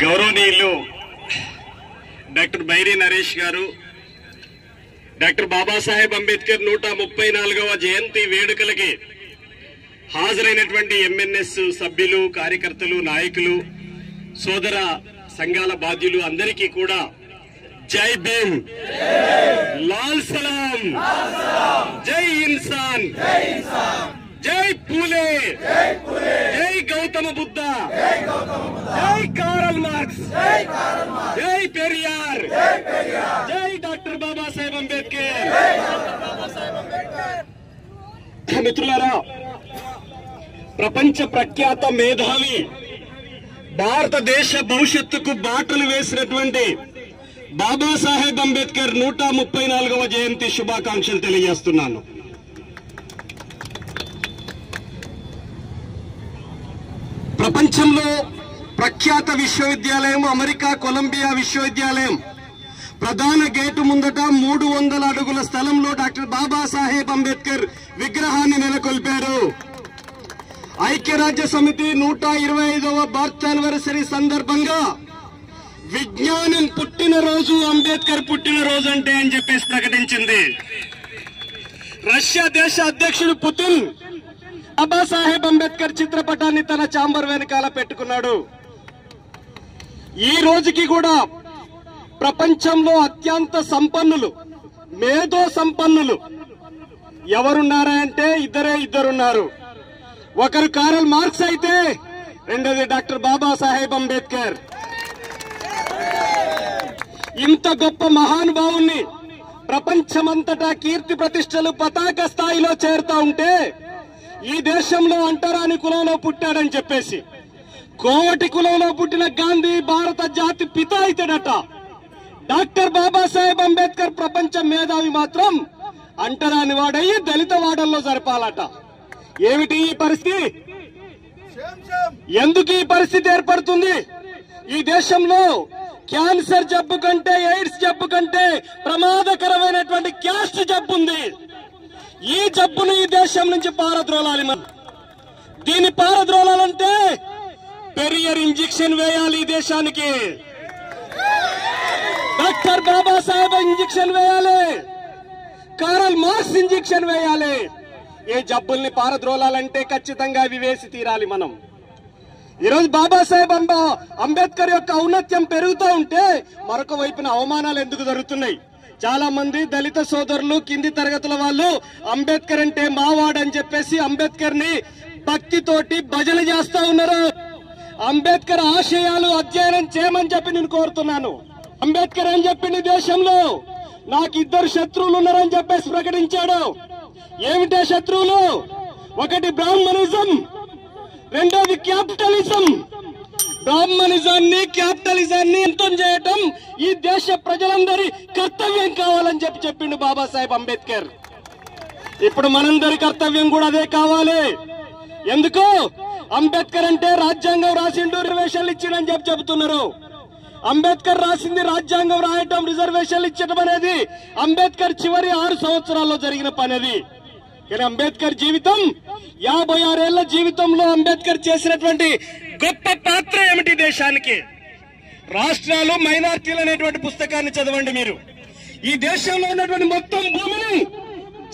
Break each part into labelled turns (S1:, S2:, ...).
S1: గౌరవనీయులు డాక్టర్ బైరి నరేష్ గారు డాక్టర్ బాబాసాహెబ్ అంబేద్కర్ 134వ జయంతి వేడుకలకి హాజరైనటువంటి ఎంఎన్ఎస్ సభ్యులు, కార్యకర్తలు, నాయకులు, సోదర సంఘాల బాధ్యులు అందరికీ కూడా జై భీమ్, లాల్ సలాం, జై ఇన్సాన్, జై పూలే, జై గౌతమ బుద్ధ, జై కార్ల్ మార్క్స్, జై పెరియార్, జై డాక్టర్ బాబాసాహెబ్ అంబేద్కర్. మిత్రులారా, ప్రపంచ ప్రఖ్యాత మేధావి, భారతదేశ భవిష్యత్తుకు బాటలు వేసినటువంటి బాబాసాహెబ్ అంబేద్కర్ 134వ జయంతి శుభాకాంక్షలు తెలియజేస్తున్నాను. ప్రపంచంలో ప్రఖ్యాత విశ్వవిద్యాలయం అమెరికా కొలంబియా విశ్వవిద్యాలయం ప్రధాన గేటు ముందట 300 అడుగుల స్థలంలో డాక్టర్ బాబాసాహెబ్ అంబేద్కర్ విగ్రహాన్ని నెలకొల్పారు. ఐక్యరాజ్య సమితి 125వ బర్త్ యానివర్సరీ సందర్భంగా విజ్ఞానం పుట్టినరోజు అంబేద్కర్ పుట్టినరోజు అంటే అని చెప్పేసి ప్రకటించింది. రష్యా దేశ అధ్యక్షుడు పుతిన్ బాబాసాహెబ్ అంబేద్కర్ చిత్రపటాన్ని తన ఛాంబర్ వెనకాల పెట్టుకున్నాడు. ఈ రోజుకి కూడా ప్రపంచంలో అత్యంత సంపన్నులు, మేధో సంపన్నులు ఎవరున్నారా అంటే ఇద్దరున్నారు. ఒకరు కార్ల్ మార్క్స్ అయితే రెండోది డాక్టర్ బాబాసాహెబ్ అంబేద్కర్. ఇంత గొప్ప మహానుభావుణ్ణి ప్రపంచమంతటా కీర్తి ప్రతిష్టలు పతాక స్థాయిలో చేరుతా ఉంటే ఈ దేశంలో అంటరాని కులంలో పుట్టాడని చెప్పేసి కోవటి కులంలో పుట్టిన గాంధీ భారత జాతి పిత అయితేడట. డాక్టర్ బాబాసాహెబ్ అంబేద్కర్ ప్రపంచ మేధావి మాత్రం అంటరాని వాడయ్యి దళిత వాడల్లో జరపాలట. ఏమిటి ఈ పరిస్థితి? ఎందుకు ఈ పరిస్థితి ఏర్పడుతుంది? ఈ దేశంలో క్యాన్సర్ జబ్బు కంటే, ఎయిడ్స్ జబ్బు కంటే ప్రమాదకరమైనటువంటి క్యాస్ట్ జబ్బు ఉంది. ఈ జబ్బును ఈ దేశం నుంచి పారద్రోలాలి. మనం దీన్ని పారద్రోలాలంటే పెరియర్ ఇంజెక్షన్ వేయాలి. ఈ దేశానికి డాక్టర్ బాబాసాహెబ్ ఇంజెక్షన్ వేయాలి, కార్ల్ మార్క్స్ ఇంజెక్షన్ వేయాలి. ఈ జబ్బుల్ని పారద్రోలాలంటే ఖచ్చితంగా అవి వేసి తీరాలి. మనం ఈరోజు బాబాసాహెబ్ అంబేద్కర్ యొక్క ఔన్నత్యం పెరుగుతూ ఉంటే మరొక వైపున అవమానాలు ఎందుకు జరుగుతున్నాయి? చాలా మంది దళిత సోదరులు, కింది తరగతుల వాళ్ళు అంబేద్కర్ అంటే మావాడని చెప్పేసి అంబేద్కర్ ని భక్తితోటి భజన చేస్తా ఉన్నారు. అంబేద్కర్ ఆశయాలు అధ్యయనం చేయమని చెప్పి నేను కోరుతున్నాను. అంబేద్కర్ అని చెప్పింది దేశంలో నాకు 2 శత్రువులు ఉన్నారని చెప్పేసి ప్రకటించాడు. ఏమిటే శత్రువులు? ఒకటి బ్రాహ్మణిజం, రెండోది క్యాపిటలిజం. బ్రాహ్మణిజాన్ని, క్యాపిటలిజాన్ని అంతం చేయటం ఈ దేశ ప్రజలందరి కర్తవ్యం కావాలని చెప్పిండు బాబాసాహెబ్ అంబేద్కర్. ఇప్పుడు మనందరి కర్తవ్యం కూడా అదే కావాలి. ఎందుకు? అంబేద్కర్ అంటే రాజ్యాంగం రాసిండు, రిజర్వేషన్లు ఇచ్చిండని చెప్తున్నారు. అంబేద్కర్ రాసింది రాజ్యాంగం రాయటం, రిజర్వేషన్లు ఇచ్చటం అనేది అంబేద్కర్ చివరి 6 సంవత్సరాల్లో జరిగిన పని. అది కానీ అంబేద్కర్ జీవితం 56 ఏళ్ల జీవితంలో అంబేద్కర్ చేసినటువంటి గొప్ప పాత్ర ఏమిటి దేశానికి? రాష్ట్రాలు, మైనార్టీలు అనేటువంటి పుస్తకాన్ని చదవండి మీరు. ఈ దేశంలో ఉన్నటువంటి మొత్తం భూమిని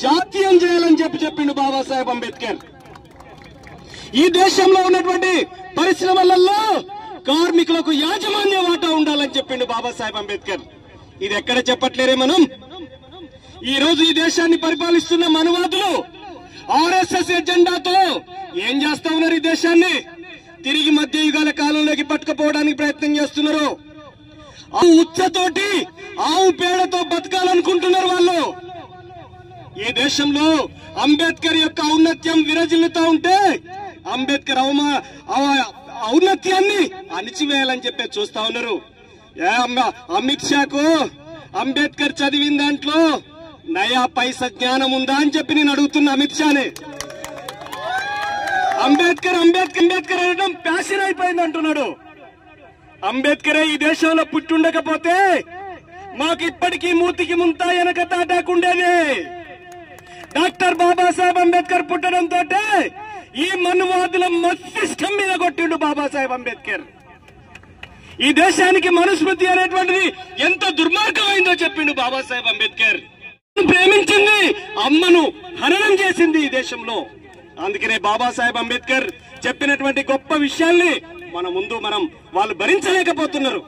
S1: జాతీయం చేయాలని చెప్పిండు బాబాసాహెబ్ అంబేద్కర్. ఈ దేశంలో ఉన్నటువంటి పరిశ్రమలలో కార్మికులకు యాజమాన్య వాటా ఉండాలని చెప్పిండు బాబాసాహెబ్ అంబేద్కర్. ఇది ఎక్కడ చెప్పట్లేరే మనం? ఈ రోజు ఈ దేశాన్ని పరిపాలిస్తున్న మనువాదులు ఆర్ఎస్ఎస్ ఎజెండాతో ఏం చేస్తా ఉన్నారు? ఈ దేశాన్ని తిరిగి మధ్య యుగాల కాలంలోకి పట్టుకుపోవడానికి ప్రయత్నం చేస్తున్నారు. ఉచ్చతోటి, ఆవు పేడతో బతకాలనుకుంటున్నారు వాళ్ళు. ఈ దేశంలో అంబేద్కర్ యొక్క ఔన్నత్యం విరజిల్లుతా ఉంటే అంబేద్కర్ ఔన్నత్యాన్ని అణిచివేయాలని చెప్పి చూస్తా ఉన్నారు. అమిత్ షాకు అంబేద్కర్ చదివిన దాంట్లో నయా పైసా జ్ఞానం ఉందా అని చెప్పి నేను అడుగుతున్నా అమిత్ షానే. అంబేద్కర్ అనడం ప్యాషన్ అయిపోయింది అంటున్నాడు. అంబేద్కరే ఈ దేశంలో పుట్టుండకపోతే మాకు ఇప్పటికీ మూతికి ముంతా వెనక తాటాకుండేది. డాక్టర్ బాబాసాహెబ్ అంబేద్కర్ పుట్టడంతో ఈ మనువాదుల మస్తిష్కం మీద కొట్టిండు బాబాసాహెబ్ అంబేద్కర్. ఈ దేశానికి మనుస్మృతి అనేటువంటిది ఎంత దుర్మార్గమైందో చెప్పిండు బాబాసాహెబ్ అంబేద్కర్. ప్రేమించింది అమ్మను హననం చేసింది ఈ దేశంలో. అందుకనే బాబాసాహెబ్ అంబేద్కర్ చెప్పినటువంటి గొప్ప విషయాల్ని మనం వాళ్ళు భరించలేకపోతున్నారు,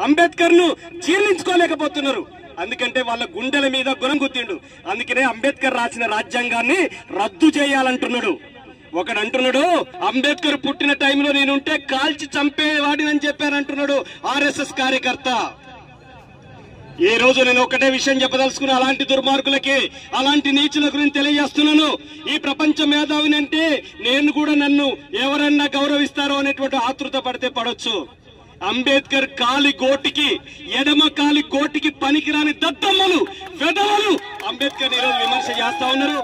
S1: అంబేద్కర్ ను జీర్ణించుకోలేకపోతున్నారు. అందుకంటే వాళ్ళ గుండెల మీద గుణం గుర్తిండు. అందుకనే అంబేద్కర్ రాసిన రాజ్యాంగాన్ని రద్దు చేయాలంటున్నాడు. ఒకడు అంటున్నాడు, అంబేద్కర్ పుట్టిన టైంలో నేనుంటే కాల్చి చంపేవాడినని చెప్పానంటున్నాడు ఆర్ఎస్ఎస్ కార్యకర్త. ఈ రోజు నేను ఒకటే విషయం చెప్పదలుచుకున్నా, అలాంటి దుర్మార్గులకి, అలాంటి నీచుల గురించి తెలియజేస్తున్నాను. ఈ ప్రపంచ మేధావిని అంటే నేను కూడా నన్ను ఎవరన్నా గౌరవిస్తారో అనేటువంటి ఆతృత పడితే పడొచ్చు. అంబేద్కర్ కాలి గోటికి, ఎడమ కాలి గోటికి పనికిరాని దద్దమ్మలు, వెధవలు అంబేద్కర్ ఈ రోజు విమర్శ చేస్తా ఉన్నారు.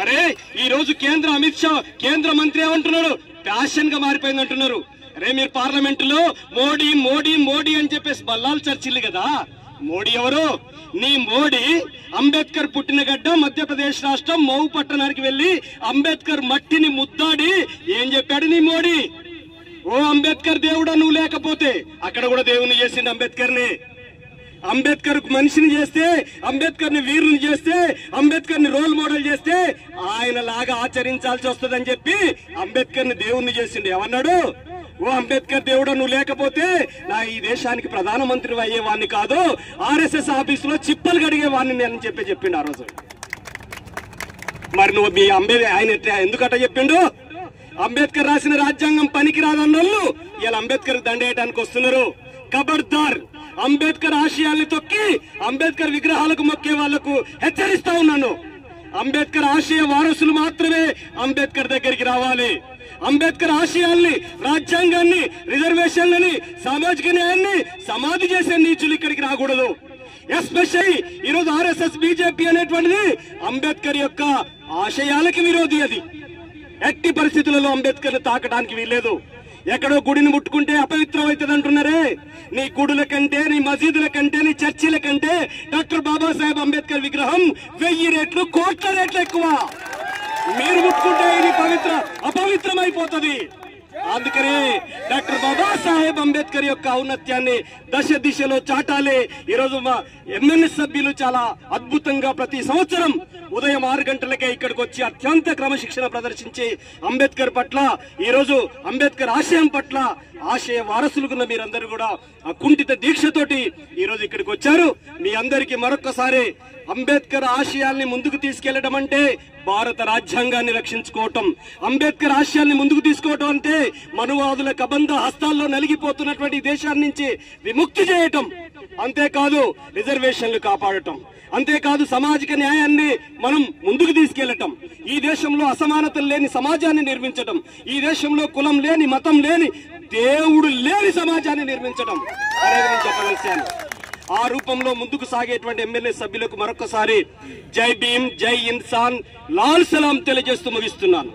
S1: అరే ఈ రోజు అమిత్ షా కేంద్ర మంత్రి ఏమంటున్నాడు, ప్యాషన్ గా మారిపోయింది అంటున్నారు. అరే మీరు పార్లమెంట్ లో మోడీ మోడీ మోడీ అని చెప్పేసి బల్లాలు చర్చిల్లు కదా. మోడీ ఎవరు? నీ మోడీ అంబేద్కర్ పుట్టిన గడ్డ మధ్యప్రదేశ్ రాష్ట్రం మౌ పట్టణానికి వెళ్లి అంబేద్కర్ మట్టిని ముద్దాడి ఏం చెప్పాడు నీ మోడీ? ఓ అంబేద్కర్ దేవుడా, నువ్వు లేకపోతే అక్కడ కూడా దేవుని చేసిండు అంబేద్కర్ ని. అంబేద్కర్ మనిషిని చేస్తే, అంబేద్కర్ ని వీరుని చేస్తే, అంబేద్కర్ ని రోల్ మోడల్ చేస్తే ఆయన లాగా ఆచరించాల్సి వస్తుందని చెప్పి అంబేద్కర్ ని దేవుణ్ణి చేసిండు. ఏమన్నాడు? ఓ అంబేద్కర్ దేవుడా, నువ్వు లేకపోతే నా ఈ దేశానికి ప్రధానమంత్రి అయ్యేవాడిని కాదు, ఆర్ఎస్ఎస్ ఆఫీస్ లో చిప్పలు గడిగేవాడిని అని చెప్పిండు ఆ రోజు. మరి నువ్వు మీ ఆయన ఎందుకట చెప్పిండు? అంబేద్కర్ రాసిన రాజ్యాంగం పనికి రాదన్నోళ్ళు ఇలా అంబేద్కర్ దండేయడానికి వస్తున్నారు. ఖబర్దార్, అంబేద్కర్ ఆశయాల్ని తొక్కి అంబేద్కర్ విగ్రహాలకు మొక్కే వాళ్లకు హెచ్చరిస్తా ఉన్నాను. అంబేద్కర్ ఆశయ వారసులు మాత్రమే అంబేద్కర్ దగ్గరికి రావాలి. అంబేద్కర్ ఆశయాల్ని, రాజ్యాంగాన్ని, రిజర్వేషన్లని, సామాజిక న్యాయాన్ని సమాధి చేసే నీచులు ఇక్కడికి రాకూడదు. ఎస్పెషల్లీ ఈరోజు ఆర్ఎస్ఎస్ బీజేపీ అనేటువంటిది అంబేద్కర్ యొక్క ఆశయాలకి విరోధి. అది ఎట్టి పరిస్థితులలో అంబేద్కర్ ని తాకడానికి వీల్లేదు. ఎక్కడో గుడిని ముట్టుకుంటే అపవిత్రం అవుతుంది అంటున్నారే. నీ గుడుల కంటే, నీ మసీదుల కంటే, నీ చర్చిల కంటే డాక్టర్ బాబాసాహెబ్ అంబేద్కర్ విగ్రహం 1000 రెట్లు, కోట్ల రెట్లు ఎక్కువ. మీరు ముట్టుకుంటే ఇది అపవిత్రమైపోతుంది. అందుకనే డాక్టర్ బాబాసాహెబ్ అంబేద్కర్ యొక్క ఔన్నత్యాన్ని దశ దిశలో చాటాలి. ఈరోజు మా ఎంఎన్ఎస్ సభ్యులు చాలా అద్భుతంగా ప్రతి సంవత్సరం ఉదయం 6 గంటలకే ఇక్కడికి వచ్చి అత్యంత క్రమశిక్షణ ప్రదర్శించి అంబేద్కర్ పట్ల, ఈరోజు అంబేద్కర్ ఆశయం పట్ల ఆశయ వారసులుగున్న మీరందరూ కూడా అకుంఠిత దీక్షతోటి ఈరోజు ఇక్కడికి వచ్చారు. మీ అందరికీ మరొక్కసారి అంబేద్కర్ ఆశయాల్ని ముందుకు తీసుకెళ్లడం అంటే భారత రాజ్యాంగాన్ని రక్షించుకోవటం. అంబేద్కర్ ఆశయాల్ని ముందుకు తీసుకోవటం అంటే మనువాదుల కబంధ హస్తాల్లో నలిగిపోతున్నటువంటి దేశాన్ని నుంచి విముక్తి చేయటం. అంతేకాదు రిజర్వేషన్లు కాపాడటం, అంతేకాదు సామాజిక న్యాయాన్ని మనం ముందుకు తీసుకెళ్లటం, ఈ దేశంలో అసమానతలు లేని సమాజాన్ని నిర్మించటం, ఈ దేశంలో కులం లేని, మతం లేని, దేవుడు లేని సమాజాన్ని నిర్మించటం అనేది నేను చెప్పగలిగాను. ఆ రూపంలో ముందుకు సాగేటువంటి ఎమ్మెల్యే సభ్యులకు మరొకసారి జై భీమ్, జై ఇన్సాన్, లాల్ సలాం తెలియజేస్తూ ముగిస్తున్నాను.